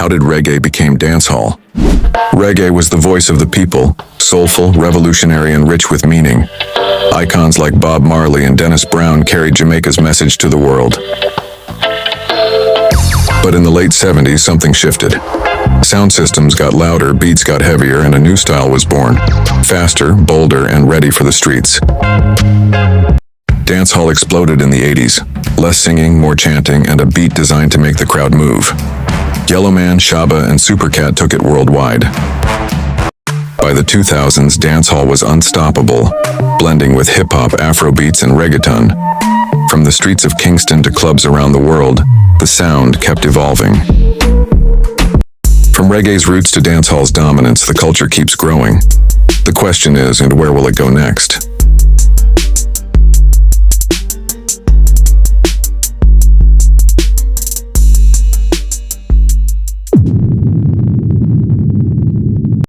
How did reggae become dancehall? Reggae was the voice of the people, soulful, revolutionary, and rich with meaning. Icons like Bob Marley and Dennis Brown carried Jamaica's message to the world. But in the late 70s, something shifted. Sound systems got louder, beats got heavier, and a new style was born. Faster, bolder, and ready for the streets. Dancehall exploded in the 80s. Less singing, more chanting, and a beat designed to make the crowd move. Yellowman, Shaba, and Supercat took it worldwide. By the 2000s, dancehall was unstoppable, blending with hip-hop, Afrobeats, and reggaeton. From the streets of Kingston to clubs around the world, the sound kept evolving. From reggae's roots to dancehall's dominance, the culture keeps growing. The question is, and where will it go next?